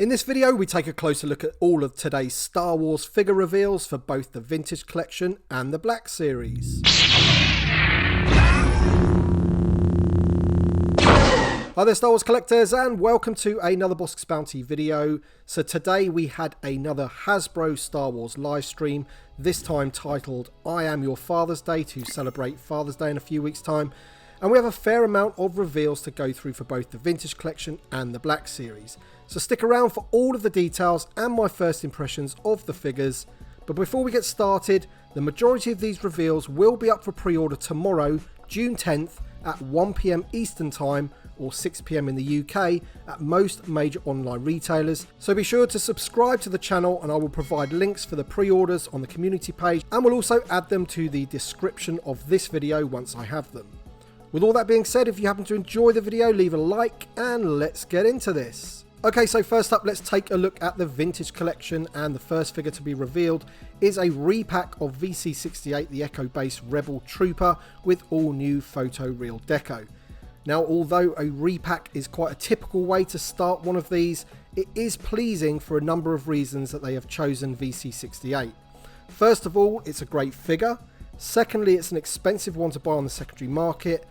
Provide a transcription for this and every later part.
In this video, we take a closer look at all of today's Star Wars figure reveals for both the Vintage Collection and the Black Series. Hi there Star Wars collectors, and welcome to another Bossk Bounty video. So today we had another Hasbro Star Wars live stream, this time titled I Am Your Father's Day, to celebrate Father's Day in a few weeks time. And we have a fair amount of reveals to go through for both the Vintage Collection and the Black Series. So stick around for all of the details and my first impressions of the figures. But before we get started, the majority of these reveals will be up for pre-order tomorrow, June 10th at 1 PM Eastern Time or 6 PM in the UK at most major online retailers. So be sure to subscribe to the channel, and I will provide links for the pre-orders on the community page, and will also add them to the description of this video once I have them. With all that being said, if you happen to enjoy the video, leave a like and let's get into this. Okay, so first up, let's take a look at the Vintage Collection, and the first figure to be revealed is a repack of VC68 the Echo Base Rebel Trooper with all new photoreal deco. Now, although a repack is quite a typical way to start one of these, it is pleasing for a number of reasons that they have chosen VC68. First of all, it's a great figure. Secondly, it's an expensive one to buy on the secondary market.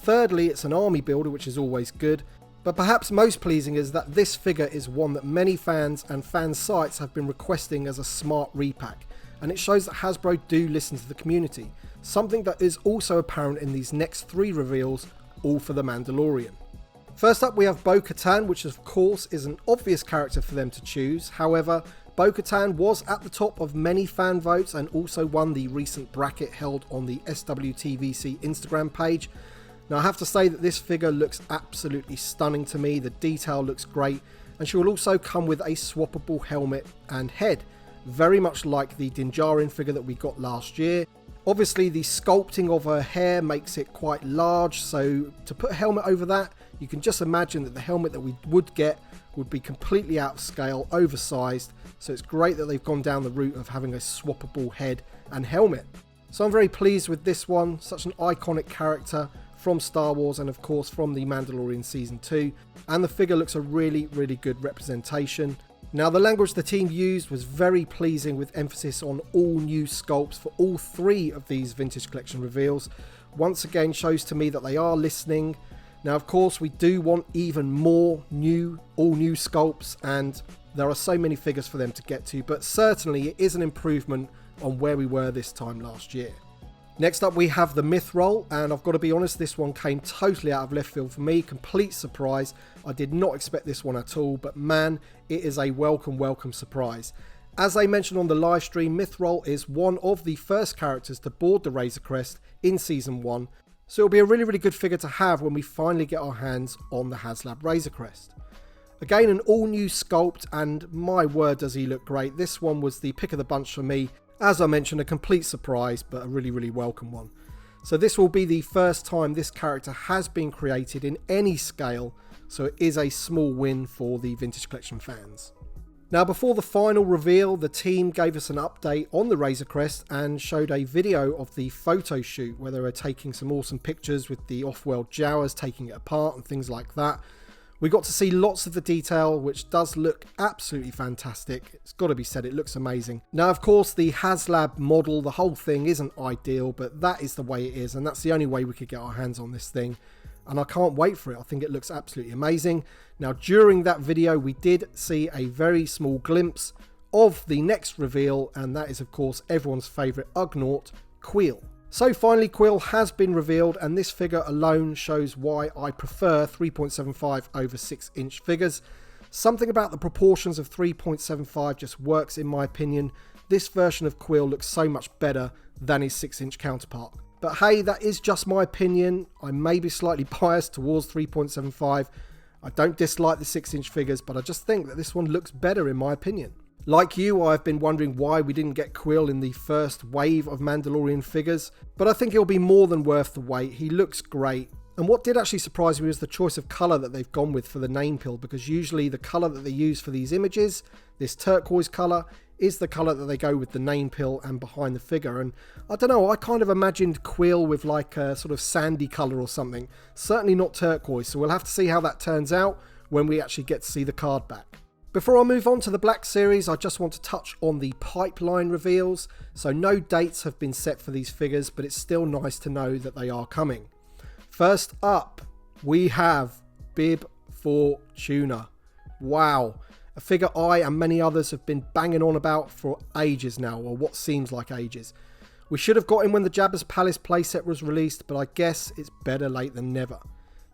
Thirdly, it's an army builder, which is always good. But perhaps most pleasing is that this figure is one that many fans and fan sites have been requesting as a smart repack, and it shows that Hasbro do listen to the community, something that is also apparent in these next three reveals, all for the Mandalorian. First up, we have Bo-Katan, which of course is an obvious character for them to choose. However, Bo-Katan was at the top of many fan votes and also won the recent bracket held on the SWTVC Instagram page. Now, I have to say that this figure looks absolutely stunning to me. The detail looks great, and she will also come with a swappable helmet and head, very much like the Din Djarin figure that we got last year. Obviously, the sculpting of her hair makes it quite large, so to put a helmet over that, you can just imagine that the helmet that we would get would be completely out of scale, oversized, so it's great that they've gone down the route of having a swappable head and helmet. So I'm very pleased with this one, such an iconic character from Star Wars and of course from the Mandalorian Season 2, and the figure looks a really good representation. Now, the language the team used was very pleasing, with emphasis on all new sculpts for all three of these Vintage Collection reveals. Once again shows to me that they are listening. Now, of course, we do want even more all new sculpts, and there are so many figures for them to get to, but certainly it is an improvement on where we were this time last year. Next up, we have the Mythrol, and I've got to be honest, this one came totally out of left field for me. Complete surprise. I did not expect this one at all, but man, it is a welcome surprise. As I mentioned on the live stream, Mythrol is one of the first characters to board the Razor Crest in Season 1, so it'll be a really good figure to have when we finally get our hands on the Haslab Razor Crest. Again, an all new sculpt, and my word does he look great. This one was the pick of the bunch for me. As I mentioned, a complete surprise, but a really welcome one. So this will be the first time this character has been created in any scale, so it is a small win for the Vintage Collection fans. Now, before the final reveal, the team gave us an update on the Razor Crest and showed a video of the photo shoot where they were taking some awesome pictures with the off-world Jawas, taking it apart and things like that. We got to see lots of the detail, which does look absolutely fantastic. It's got to be said, it looks amazing. Now, of course, the Haslab model, the whole thing isn't ideal, but that is the way it is, and that's the only way we could get our hands on this thing. And I can't wait for it. I think it looks absolutely amazing. Now, during that video, we did see a very small glimpse of the next reveal, and that is, of course, everyone's favourite Ugnaught, Quill. So finally, Quill has been revealed, and this figure alone shows why I prefer 3.75 over 6-inch figures. Something about the proportions of 3.75 just works in my opinion. This version of Quill looks so much better than his 6-inch counterpart. But hey, that is just my opinion. I may be slightly biased towards 3.75. I don't dislike the 6-inch figures, but I just think that this one looks better in my opinion. Like you, I've been wondering why we didn't get Quill in the first wave of Mandalorian figures, but I think it'll be more than worth the wait. He looks great. And what did actually surprise me was the choice of colour that they've gone with for the name pill, because usually the colour that they use for these images, this turquoise colour, is the colour that they go with the name pill and behind the figure. And I don't know, I kind of imagined Quill with like a sort of sandy colour or something. Certainly not turquoise, so we'll have to see how that turns out when we actually get to see the card back. Before I move on to the Black Series, I just want to touch on the pipeline reveals. So no dates have been set for these figures, but it's still nice to know that they are coming. First up, we have Bib Fortuna. Wow, a figure I and many others have been banging on about for ages now, or what seems like ages. We should have got him when the Jabba's Palace playset was released, but I guess it's better late than never.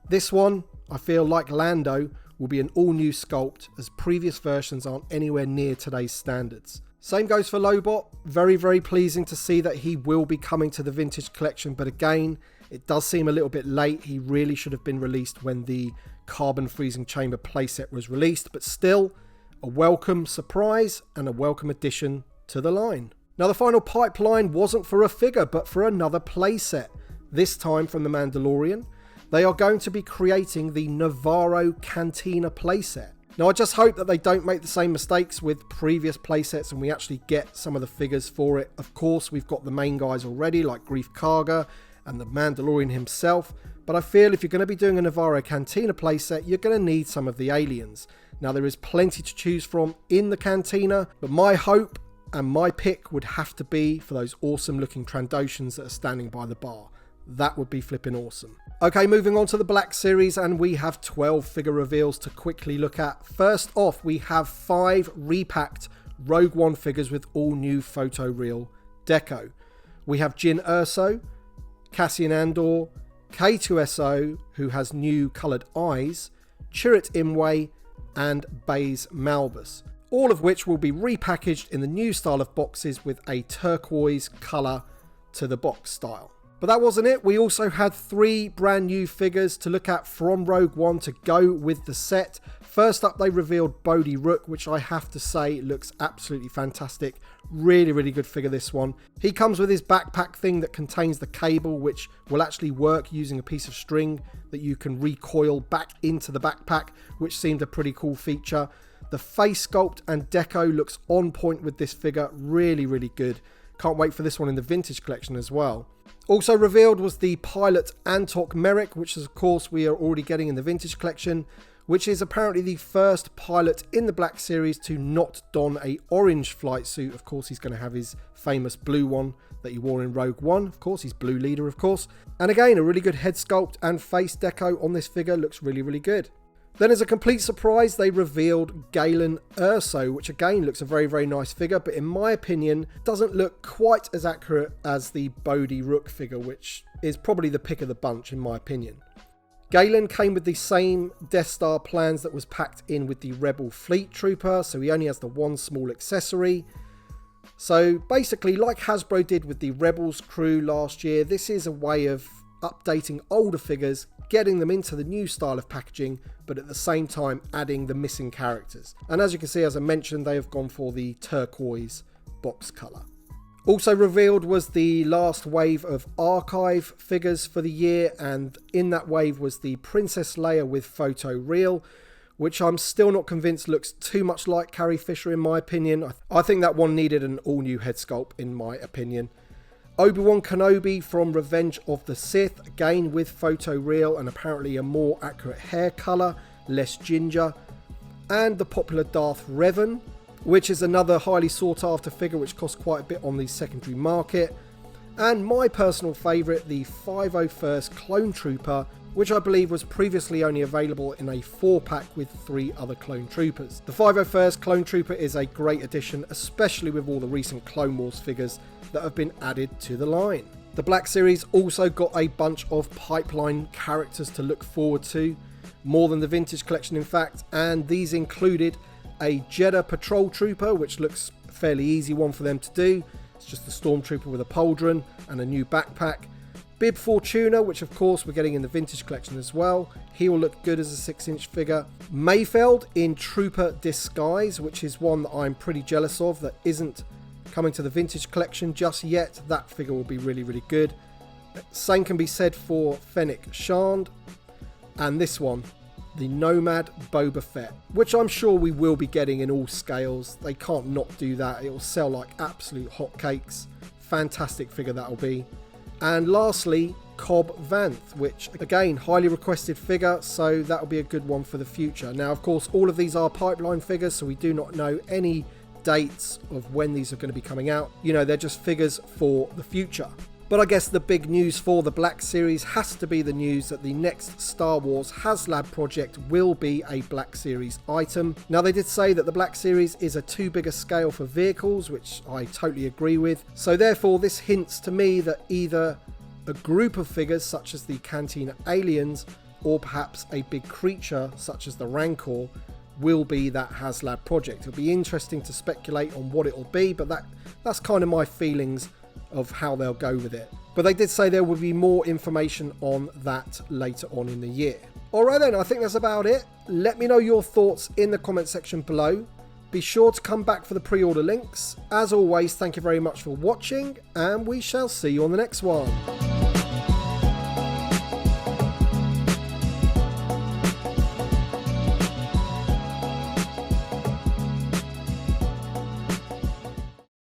This one, I feel like Lando, will be an all-new sculpt, as previous versions aren't anywhere near today's standards. Same goes for Lobot. Very, very pleasing to see that he will be coming to the vintage collection, but again, it does seem a little bit late. He really should have been released when the Carbon Freezing Chamber playset was released, but still, a welcome surprise and a welcome addition to the line. Now, the final pipeline wasn't for a figure, but for another playset, this time from the Mandalorian. They are going to be creating the Navarro Cantina playset. Now, I just hope that they don't make the same mistakes with previous playsets and we actually get some of the figures for it. Of course, we've got the main guys already, like Greef Karga and the Mandalorian himself, but I feel if you're going to be doing a Navarro Cantina playset, you're going to need some of the aliens. Now, there is plenty to choose from in the Cantina, but my hope and my pick would have to be for those awesome looking Trandoshans that are standing by the bar. That would be flipping awesome. Okay, moving on to the Black Series, and we have 12 figure reveals to quickly look at. First off, we have 5 repacked Rogue One figures with all new photoreal deco. We have Jyn Erso, Cassian Andor, K2SO, who has new coloured eyes, Chirrut Imwe, and Baze Malbus. All of which will be repackaged in the new style of boxes with a turquoise colour to the box style. But that wasn't it. We also had 3 brand new figures to look at from Rogue One to go with the set. First up, they revealed Bodhi Rook, which I have to say looks absolutely fantastic. Really, really good figure, this one. He comes with his backpack thing that contains the cable, which will actually work using a piece of string that you can recoil back into the backpack, which seemed a pretty cool feature. The face sculpt and deco looks on point with this figure. Really, really good. Can't wait for this one in the vintage collection as well. Also revealed was the pilot Antok Merrick, which is of course we are already getting in the vintage collection, which is apparently the first pilot in the Black Series to not don a orange flight suit. Of course, he's going to have his famous blue one that he wore in Rogue One. Of course, he's blue leader, of course. And again, a really good head sculpt and face deco on this figure. Looks really, really good. Then as a complete surprise, they revealed Galen Erso, which again looks a very, very nice figure, but in my opinion, doesn't look quite as accurate as the Bodhi Rook figure, which is probably the pick of the bunch in my opinion. Galen came with the same Death Star plans that was packed in with the Rebel Fleet Trooper, so he only has the one small accessory. So basically, like Hasbro did with the Rebels crew last year, this is a way of updating older figures, getting them into the new style of packaging, but at the same time adding the missing characters. And as you can see, as I mentioned, they have gone for the turquoise box colour. Also revealed was the last wave of archive figures for the year, and in that wave was the Princess Leia with photo real, which I'm still not convinced looks too much like Carrie Fisher in my opinion. I think that one needed an all new head sculpt in my opinion. Obi-Wan Kenobi from Revenge of the Sith, again with photo real and apparently a more accurate hair colour, less ginger. And the popular Darth Revan, which is another highly sought after figure which costs quite a bit on the secondary market. And my personal favourite, the 501st Clone Trooper, which I believe was previously only available in a 4-pack with 3 other Clone Troopers. The 501st Clone Trooper is a great addition, especially with all the recent Clone Wars figures that have been added to the line. The Black Series also got a bunch of pipeline characters to look forward to, more than the vintage collection in fact, and these included a Jeddah Patrol Trooper, which looks a fairly easy one for them to do. It's just a Stormtrooper with a pauldron and a new backpack. Bib Fortuna, which of course we're getting in the vintage collection as well. He will look good as a 6-inch figure. Mayfeld in Trooper Disguise, which is one that I'm pretty jealous of that isn't coming to the vintage collection just yet. That figure will be really, really good. Same can be said for Fennec Shand. And this one, the Nomad Boba Fett, which I'm sure we will be getting in all scales. They can't not do that. It will sell like absolute hotcakes. Fantastic figure that'll be. And lastly, Cobb Vanth, which again, highly requested figure, so that'll be a good one for the future. Now, of course, all of these are pipeline figures, so we do not know any dates of when these are going to be coming out. You know, they're just figures for the future. But I guess the big news for the Black Series has to be the news that the next Star Wars Haslab project will be a Black Series item. Now, they did say that the Black Series is a too big a scale for vehicles, which I totally agree with. So therefore, this hints to me that either a group of figures such as the Cantina aliens, or perhaps a big creature such as the Rancor, will be that Haslab project. It'll be interesting to speculate on what it'll be, but that's kind of my feelings of how they'll go with it. But they did say there will be more information on that later on in the year. Alright then, I think that's about it. Let me know your thoughts in the comment section below. Be sure to come back for the pre-order links. As always, thank you very much for watching, and we shall see you on the next one.